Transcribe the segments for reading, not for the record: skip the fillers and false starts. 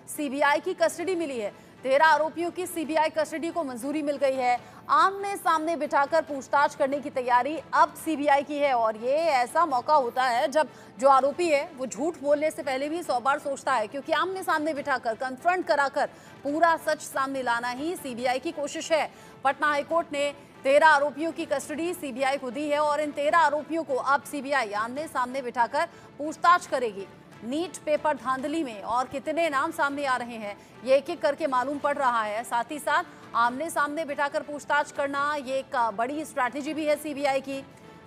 CBI की custody मिली है। 13 आरोपियों की सीबीआई कस्टडी को मंजूरी मिल गई है। आमने सामने बिठाकर पूछताछ करने की तैयारी अब सीबीआई की है और ये ऐसा मौका होता है जब जो आरोपी है वो झूठ बोलने से पहले भी 100 बार सोचता है, क्योंकि आमने सामने बिठाकर कन्फ्रंट कराकर पूरा सच सामने लाना ही सीबीआई की कोशिश है। पटना हाईकोर्ट ने 13 आरोपियों की कस्टडी सीबीआई को दी है और इन 13 आरोपियों को अब सीबीआई आमने सामने बिठाकर पूछताछ करेगी। नीट पेपर धांधली में और कितने नाम सामने आ रहे हैं ये एक एक करके मालूम पड़ रहा है। साथ ही साथ आमने सामने बिठाकर पूछताछ करना ये एक बड़ी स्ट्रैटेजी भी है सीबीआई की।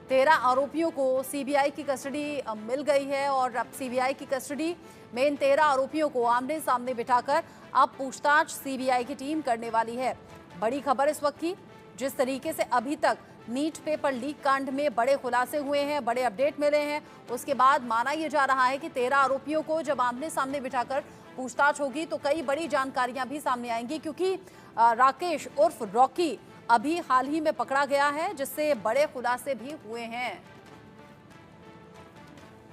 13 आरोपियों को सीबीआई की कस्टडी मिल गई है और अब सीबीआई की कस्टडी में इन 13 आरोपियों को आमने सामने बिठाकर अब पूछताछ सीबीआई की टीम करने वाली है। बड़ी खबर इस वक्त की, जिस तरीके से अभी तक नीट पेपर लीक कांड में बड़े खुलासे हुए हैं, बड़े अपडेट मिले हैं, उसके बाद माना यह जा रहा है कि 13 आरोपियों को जब आमने सामने बिठाकर पूछताछ होगी तो कई बड़ी जानकारियां भी सामने आएंगी, क्योंकि राकेश उर्फ रॉकी अभी हाल ही में पकड़ा गया है, जिससे बड़े खुलासे भी हुए हैं।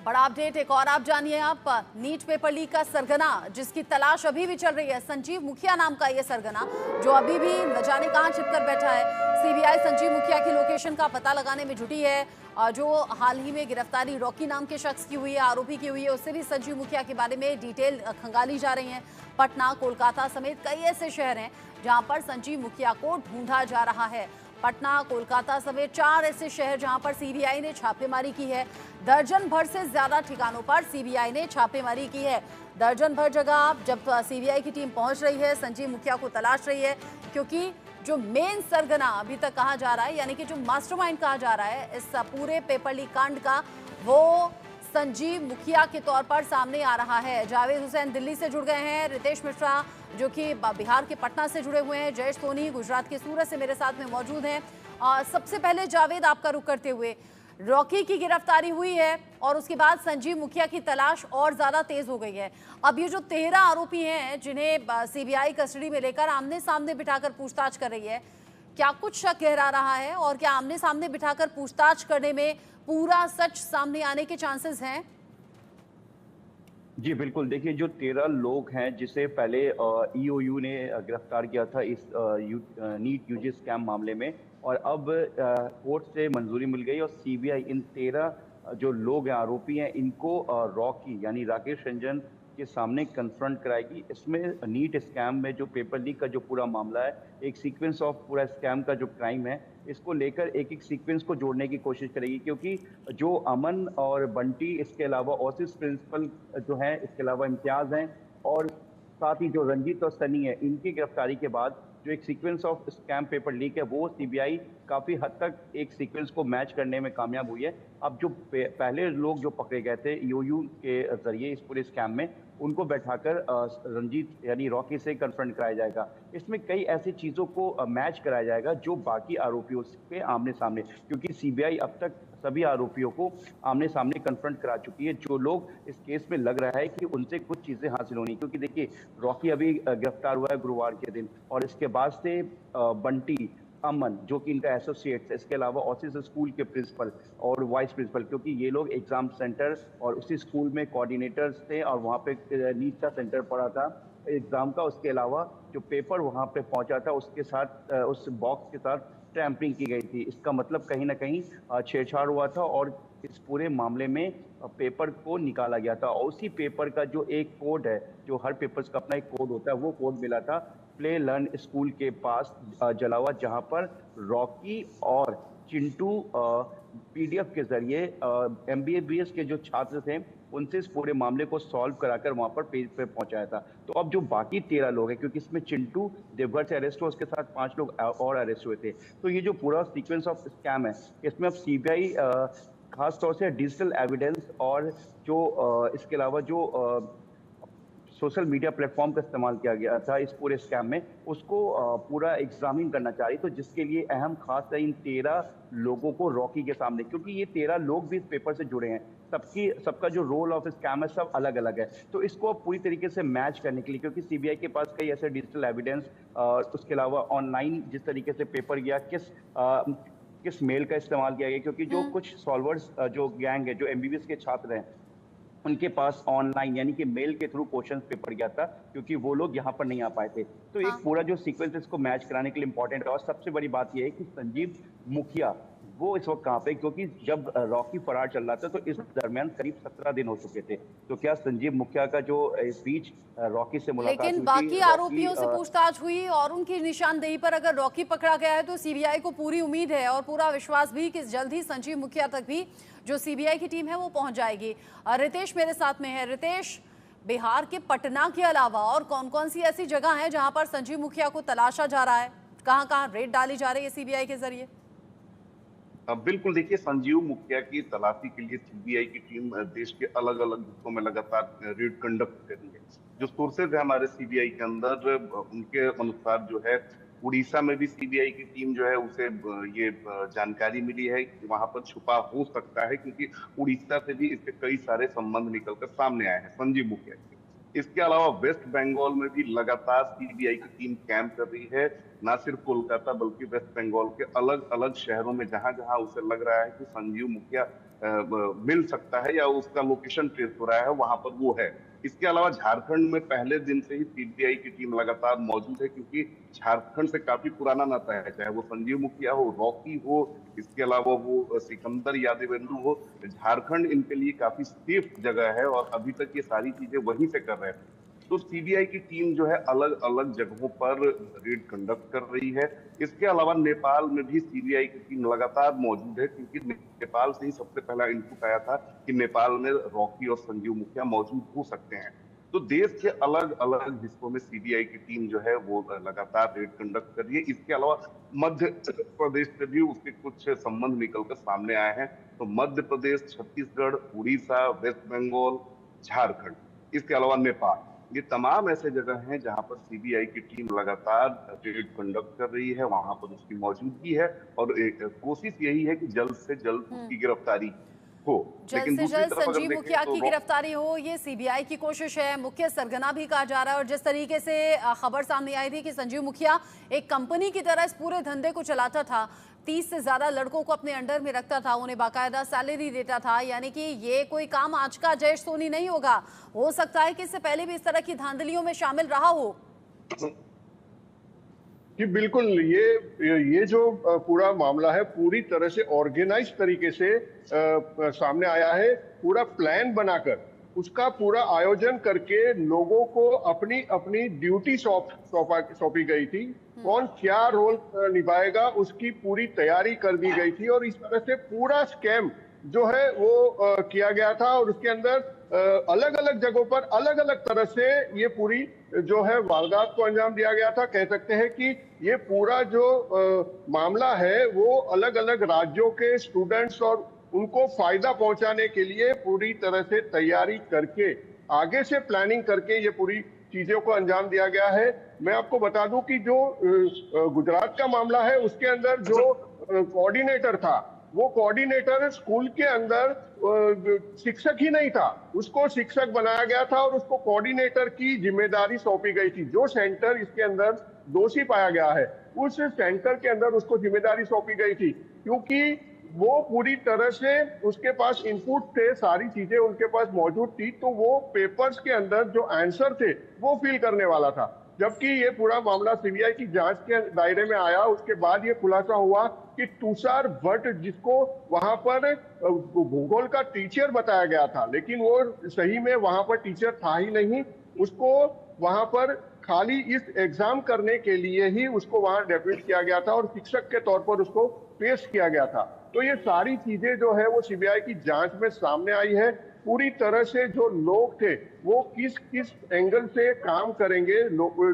बड़ा अपडेट एक और आप जानिए। आप नीट पेपर लीक का सरगना जिसकी तलाश अभी भी चल रही है, संजीव मुखिया नाम का ये सरगना जो अभी भी न जाने कहां छिपकर बैठा है। सीबीआई संजीव मुखिया की लोकेशन का पता लगाने में जुटी है। जो हाल ही में गिरफ्तारी रॉकी नाम के शख्स की हुई है, आरोपी की हुई है, उससे भी संजीव मुखिया के बारे में डिटेल खंगाली जा रही है। पटना, कोलकाता समेत कई ऐसे शहर हैं जहां पर संजीव मुखिया को ढूंढा जा रहा है। पटना, कोलकाता समेत 4 ऐसे शहर जहां पर सीबीआई ने छापेमारी की है। दर्जन भर से ज्यादा ठिकानों पर सीबीआई ने छापेमारी की है। दर्जन भर जगह जब सीबीआई की टीम पहुंच रही है, संजीव मुखिया को तलाश रही है, क्योंकि जो मेन सरगना अभी तक कहा जा रहा है, यानी कि जो मास्टरमाइंड कहा जा रहा है इस पूरे पेपर लीक कांड का, वो संजीव मुखिया के तौर पर सामने आ रहा है। जावेद हुसैन दिल्ली से जुड़ गए हैं, रितेश मिश्रा जो कि बिहार के पटना से जुड़े हुए हैं, जयेश सोनी गुजरात के सूरत से मेरे साथ में मौजूद हैं। सबसे पहले जावेद, आपका रुख करते हुए, रॉकी की गिरफ्तारी हुई है और उसके बाद संजीव मुखिया की तलाश और ज्यादा तेज हो गई है। अब ये जो 13 आरोपी हैं जिन्हें सीबीआई कस्टडी में लेकर आमने सामने बिठाकर पूछताछ कर रही है, क्या कुछ शक गहरा रहा है और क्या आमने सामने बिठाकर पूछताछ करने में पूरा सच सामने आने के चांसेस हैं? जी बिल्कुल, देखिए जो 13 लोग हैं जिसे पहले ईओयू ने गिरफ्तार किया था इस नीट यूजी स्कैम मामले में, और अब कोर्ट से मंजूरी मिल गई और सीबीआई इन 13 जो लोग हैं, आरोपी हैं, इनको रॉकी यानी राकेश रंजन के सामने कन्फ्रंट कराएगी। इसमें नीट स्कैम में जो पेपर लीक का जो पूरा मामला है, एक सीक्वेंस ऑफ पूरा स्कैम का जो क्राइम है, इसको लेकर एक एक सीक्वेंस को जोड़ने की कोशिश करेगी, क्योंकि जो अमन और बंटी, इसके अलावा ओसिस प्रिंसिपल जो हैं, इसके अलावा इम्तियाज हैं, और साथ ही जो रंजीत और सनी है, इनकी गिरफ्तारी के बाद जो एक sequence of scam paper leak है, वो सीबीआई काफी हद तक एक सीक्वेंस को मैच करने में कामयाब हुई है। अब जो पहले लोग जो पकड़े गए थे ईओयू के जरिए इस पूरे स्कैम में, उनको बैठाकर रंजीत यानी रॉकी से कन्फ्रंट कराया जाएगा। इसमें कई ऐसी चीजों को मैच कराया जाएगा जो बाकी आरोपियों के आमने सामने, क्योंकि सीबीआई अब तक सभी आरोपियों को आमने सामने कन्फ्रंट करा चुकी है। जो लोग इस केस में लग रहा है कि उनसे कुछ चीजें हासिल होनी, क्योंकि देखिए रॉकी अभी गिरफ्तार हुआ है गुरुवार के दिन, और इसके बाद से बंटी, अमन जो कि इनका एसोसिएट है, इसके अलावा ओसिस स्कूल के प्रिंसिपल और वाइस प्रिंसिपल, क्योंकि ये लोग एग्जाम सेंटर और उसी स्कूल में कोऑर्डिनेटर्स थे और वहाँ पे नीट का सेंटर पड़ा था एग्जाम का। उसके अलावा जो पेपर वहाँ पे पहुँचा था, उसके साथ उस बॉक्स के साथ टैंपरिंग की गई थी। इसका मतलब कहीं ना कहीं छेड़छाड़ हुआ था और इस पूरे मामले में पेपर को निकाला गया था। और उसी पेपर का जो एक कोड है, जो हर पेपर्स का अपना एक कोड होता है, वो कोड मिला था प्ले लर्न स्कूल के पास जलावा, जहां पर रॉकी और चिंटू पीडीएफ के जरिए एमबीबीएस के जो छात्र थे उनसे इस पूरे मामले को सॉल्व कराकर वहां पर पेज पे पहुंचाया था। तो अब जो बाकी 13 लोग हैं, क्योंकि इसमें चिंटू देवघर से अरेस्ट हुआ, उसके साथ 5 लोग और अरेस्ट हुए थे, तो ये जो पूरा सीक्वेंस ऑफ स्कैम है, इसमें अब सीबीआई खास तौर से डिजिटल एविडेंस और जो इसके अलावा जो सोशल मीडिया प्लेटफॉर्म का इस्तेमाल किया गया था इस पूरे स्कैम में, उसको पूरा एग्जामिन करना चाह रही। तो जिसके लिए अहम खास है इन 13 लोगों को रॉकी के सामने, क्योंकि ये 13 लोग भी इस पेपर से जुड़े हैं, सबका जो रोल ऑफ स्कैम है सब अलग अलग है। तो इसको पूरी तरीके से मैच करने के लिए, क्योंकि सीबीआई के पास कई ऐसे डिजिटल एविडेंस, उसके अलावा ऑनलाइन जिस तरीके से पेपर गया, किस मेल का इस्तेमाल किया गया, क्योंकि जो कुछ सॉल्वर्स जो गैंग है, जो एमबीबीएस के छात्र हैं, उनके पास ऑनलाइन यानी कि मेल के थ्रू क्वेश्चन पेपर गया था, क्योंकि वो लोग यहाँ पर नहीं आ पाए थे। तो एक हाँ। पूरा जो सीक्वेंस इसको मैच कराने के लिए इंपॉर्टेंट है। और सबसे बड़ी बात यह है कि संजीव मुखिया वो इस वक्त कहाँ पे, क्योंकि जब रॉकी फरार चल रहा था तो इस दरमियान करीब 17 दिन हो चुके थे। तो क्या संजीव मुखिया का जो इस बीच रॉकी से मुलाकात लेकिन हुई थी, बाकी रॉकी आरोपियों से पूछताछ हुई और उनकी निशानदेही पर अगर रॉकी पकड़ा गया है तो सीबीआई को पूरी उम्मीद है और पूरा विश्वास भी कि जल्द ही संजीव मुखिया तक भी जो सीबीआई की टीम है वो पहुंच जाएगी। रितेश मेरे साथ में है। रितेश, बिहार के पटना के अलावा और कौन कौन सी ऐसी जगह है जहां पर संजीव मुखिया को तलाशा जा रहा है, कहां कहां रेड डाली जा रही है सीबीआई के जरिए? बिल्कुल, देखिए, संजीव मुखिया की तलाशी के लिए सीबीआई की टीम देश के अलग अलग हिस्सों में लगातार रेड कंडक्ट कर रही है। जो सोर्सेज है हमारे सीबीआई के अंदर, उनके अनुसार जो है उड़ीसा में भी सीबीआई की टीम जो है उसे ये जानकारी मिली है कि वहां पर छुपा हो सकता है, क्योंकि उड़ीसा से भी इसके कई सारे संबंध निकलकर सामने आए हैं संजीव मुखिया के। इसके अलावा वेस्ट बंगाल में भी लगातार सीबीआई की टीम कैंप कर रही है। न सिर्फ कोलकाता बल्कि वेस्ट बंगाल के अलग अलग शहरों में जहां जहां उसे लग रहा है कि संजीव मुखिया मिल सकता है या उसका लोकेशन ट्रेस हो रहा है, वहां पर वो है। इसके अलावा झारखंड में पहले दिन से ही सीबीआई की टीम लगातार मौजूद है, क्योंकि झारखंड से काफी पुराना नाता है, चाहे वो संजीव मुखिया हो, रॉकी हो, इसके अलावा वो सिकंदर यादवेंदु हो। झारखंड इनके लिए काफी सेफ जगह है और अभी तक ये सारी चीजें वहीं से कर रहे हैं। तो सीबीआई की टीम जो है अलग अलग जगहों पर रेड कंडक्ट कर रही है। इसके अलावा नेपाल में भी सीबीआई की टीम लगातार मौजूद है, क्योंकि नेपाल से ही सबसे पहला इनपुट आया था कि नेपाल में रॉकी और संजीव मुखिया मौजूद हो सकते हैं। तो देश के अलग अलग हिस्सों में सीबीआई की टीम जो है वो लगातार रेड कंडक्ट कर रही है। इसके अलावा मध्य प्रदेश से भी उसके कुछ संबंध निकलकर सामने आए हैं। तो मध्य प्रदेश, छत्तीसगढ़, उड़ीसा, वेस्ट बंगाल, झारखंड, इसके अलावा नेपाल, ये तमाम ऐसे जगह हैं जहां पर सीबीआई की टीम लगातार रेड कंडक्ट कर रही है। वहां पर उसकी मौजूदगी है और कोशिश यही है कि जल्द से जल्द उसकी गिरफ्तारी हो। जल्द लेकिन से दूसरी जल्द तरफ अगर संजीव देखें मुखिया तो की गिरफ्तारी हो, ये सीबीआई की कोशिश है। मुख्य सरगना भी कहा जा रहा है और जिस तरीके से खबर सामने आई थी कि संजीव मुखिया एक कंपनी की तरह इस पूरे धंधे को चलाता था, 30 से ज्यादा लड़कों को अपने अंडर में रखता था, उन्हें बाकायदा सैलरी देता था, यानी कि ये कोई काम आज का जयेश सोनी नहीं होगा। हो सकता है कि इससे पहले भी इस तरह की धांधलियों में शामिल रहा हो। जी बिल्कुल, ये जो पूरा मामला है पूरी तरह से ऑर्गेनाइज तरीके से सामने आया है। पूरा प्लान बनाकर उसका पूरा आयोजन करके लोगों को अपनी अपनी ड्यूटी सौंपी गई थी। कौन क्या रोल निभाएगा उसकी पूरी तैयारी कर दी गई थी और इस तरह से पूरा स्कैम जो है वो किया गया था और उसके अंदर अलग अलग जगहों पर अलग अलग तरह से ये पूरी जो है वारदात को अंजाम दिया गया था। कह सकते हैं कि ये पूरा जो मामला है वो अलग अलग राज्यों के स्टूडेंट्स और उनको फायदा पहुंचाने के लिए पूरी तरह से तैयारी करके आगे से प्लानिंग करके ये पूरी चीजों को अंजाम दिया गया है। मैं आपको बता दूं कि जो गुजरात का मामला है उसके अंदर जो कोऑर्डिनेटर था, वो कोऑर्डिनेटर स्कूल के अंदर शिक्षक ही नहीं था, उसको शिक्षक बनाया गया था और उसको कोऑर्डिनेटर की जिम्मेदारी सौंपी गई थी। जो सेंटर इसके अंदर दोषी पाया गया है उस सेंटर के अंदर उसको जिम्मेदारी सौंपी गई थी, क्योंकि वो पूरी तरह से उसके पास इनपुट थे, सारी चीजें उनके पास मौजूद थी, तो वो पेपर्स के अंदर जो आंसर थे वो फिल करने वाला था। जबकि ये पूरा मामला सीबीआई की जांच के दायरे में आया, उसके बाद ये खुलासा हुआ कि तुषार भट्ट, जिसको वहां पर भूगोल का टीचर बताया गया था, लेकिन वो सही में वहां पर टीचर था ही नहीं, उसको वहां पर खाली इस एग्जाम करने के लिए ही उसको वहां डेप्यूट किया गया था और शिक्षक के तौर पर उसको पेश किया गया था। तो ये सारी चीजें जो है वो सीबीआई की जांच में सामने आई है। पूरी तरह से जो लोग थे वो किस किस एंगल से काम करेंगे,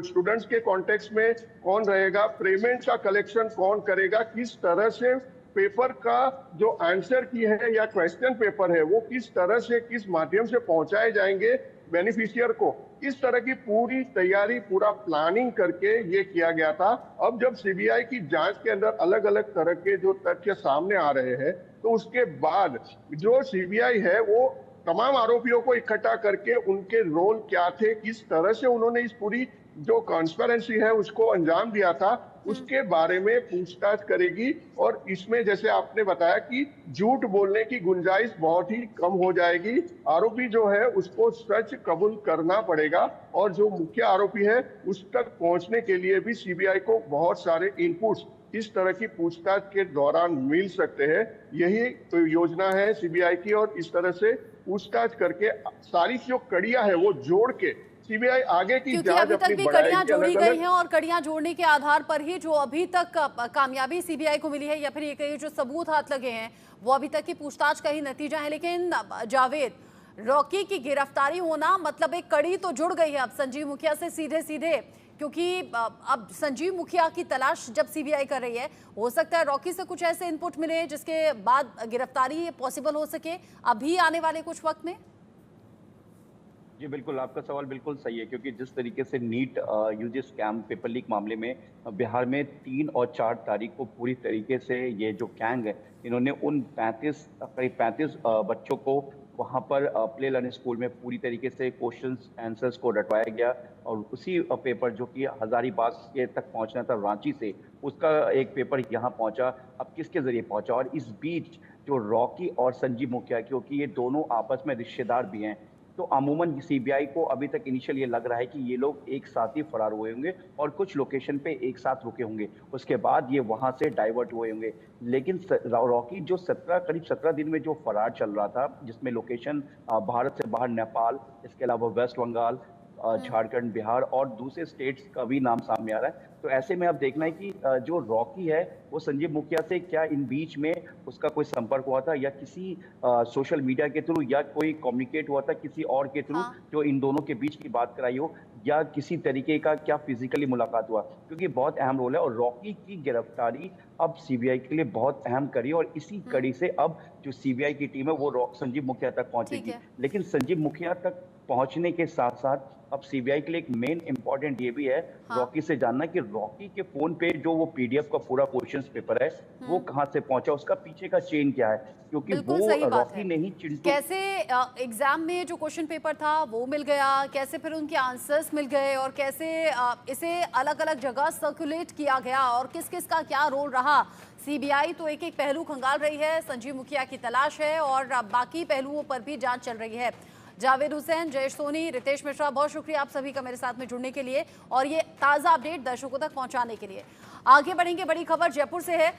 स्टूडेंट्स के कॉन्टेक्स्ट में कौन रहेगा, पेमेंट का कलेक्शन कौन करेगा, किस तरह से पेपर का जो आंसर की है या क्वेश्चन पेपर है वो किस तरह से किस माध्यम से पहुंचाए जाएंगे बेनिफिशियर को, इस तरह की पूरी तैयारी, पूरा प्लानिंग करके ये किया गया था। अब जब सीबीआई की जांच के अंदर अलग अलग तरह के जो तथ्य सामने आ रहे हैं, तो उसके बाद जो सीबीआई है वो तमाम आरोपियों को इकट्ठा करके उनके रोल क्या थे, किस तरह से उन्होंने इस पूरी जो कॉन्स्पिरेसी है उसको अंजाम दिया था, उसके बारे में पूछताछ करेगी। और इसमें जैसे आपने बताया कि झूठ बोलने की गुंजाइश बहुत ही कम हो जाएगी। आरोपी जो है उसको सच कबूल करना पड़ेगा और जो मुख्य आरोपी है उस तक पहुंचने के लिए भी सीबीआई को बहुत सारे इनपुट्स इस तरह की पूछताछ के दौरान मिल सकते हैं। यही तो योजना है सीबीआई की और इस तरह से पूछताछ करके सारी जो कड़ियां है वो जोड़ के सीबीआई आगे की क्योंकि जांच अभी तक अपनी भी बढ़ाएगी। कड़ियां जोड़ी अलग-अलग गई हैं और कड़ियां जोड़ने के आधार पर ही जो अभी तक कामयाबी सीबीआई को मिली है या फिर ये कहीं जो सबूत हाथ लगे हैं वो अभी तक की पूछताछ का ही नतीजा है। लेकिन जावेद, रॉकी की गिरफ्तारी होना मतलब एक कड़ी तो जुड़ गई है अब संजीव मुखिया से सीधे सीधे, क्योंकि अब संजीव मुखिया की तलाश जब सीबीआई कर रही है, हो सकता है रॉकी से कुछ ऐसे इनपुट मिले जिसके बाद गिरफ्तारी पॉसिबल हो सके अभी आने वाले कुछ वक्त में। जी बिल्कुल, आपका सवाल बिल्कुल सही है, क्योंकि जिस तरीके से NEET UG scam paper leak मामले में बिहार में 3 और 4 तारीख को पूरी तरीके से ये जो गैंग है इन्होंने उन करीब 35 बच्चों को वहाँ पर प्ले लर्निंग स्कूल में पूरी तरीके से क्वेश्चंस आंसर्स को रटवाया गया और उसी पेपर जो कि हजारीबाग के तक पहुँचना था रांची से, उसका एक पेपर यहाँ पहुँचा। अब किसके जरिए पहुँचा? और इस बीच जो रॉकी और संजीव मुखिया, क्योंकि ये दोनों आपस में रिश्तेदार भी हैं, तो अमूमन सीबीआई को अभी तक इनिशियल ये लग रहा है कि ये लोग एक साथ ही फरार हुए होंगे और कुछ लोकेशन पे एक साथ रुके होंगे, उसके बाद ये वहां से डाइवर्ट हुए होंगे। लेकिन रॉकी जो करीब 17 दिन में जो फरार चल रहा था, जिसमें लोकेशन भारत से बाहर नेपाल, इसके अलावा वेस्ट बंगाल, झारखंड, बिहार और दूसरे स्टेट्स का भी नाम सामने आ रहा है। तो ऐसे में अब देखना है कि जो रॉकी है वो संजीव मुखिया से क्या इन बीच में उसका कोई संपर्क हुआ था या किसी सोशल मीडिया के थ्रू या कोई कम्युनिकेट हुआ था किसी और के थ्रू जो इन दोनों के बीच की बात कराई हो, या किसी तरीके का क्या फिजिकली मुलाकात हुआ, क्योंकि बहुत अहम रोल है। और रॉकी की गिरफ्तारी अब सीबीआई के लिए बहुत अहम कड़ी और इसी कड़ी से अब जो सीबीआई की टीम है वो संजीव मुखिया तक पहुंचेगी। लेकिन संजीव मुखिया तक पहुंचने के साथ साथ अब सीबीआई के लिए एक मेन इंपॉर्टेंट ये भी है रॉकी से जानना कि रॉकी के फोन पे जो वो पीडीएफ का पूरा क्वेश्चंस पेपर है वो कहां से पहुंचा, उसका पीछे का चेन क्या है, क्योंकि वो रॉकी नहीं चिंटू कैसे एग्जाम में जो क्वेश्चन पेपर था वो मिल गया, कैसे फिर उनके आंसर्स मिल गए और कैसे इसे अलग अलग जगह सर्कुलेट किया गया और किस किस का क्या रोल रहा। सीबीआई तो एक एक पहलू खंगाल रही है, संजीव मुखिया की तलाश है और बाकी पहलुओं पर भी जांच चल रही है। जावेद हुसैन, जयेश सोनी, रितेश मिश्रा, बहुत शुक्रिया आप सभी का मेरे साथ में जुड़ने के लिए और ये ताज़ा अपडेट दर्शकों तक पहुंचाने के लिए। आगे बढ़ेंगे, बड़ी खबर जयपुर से है।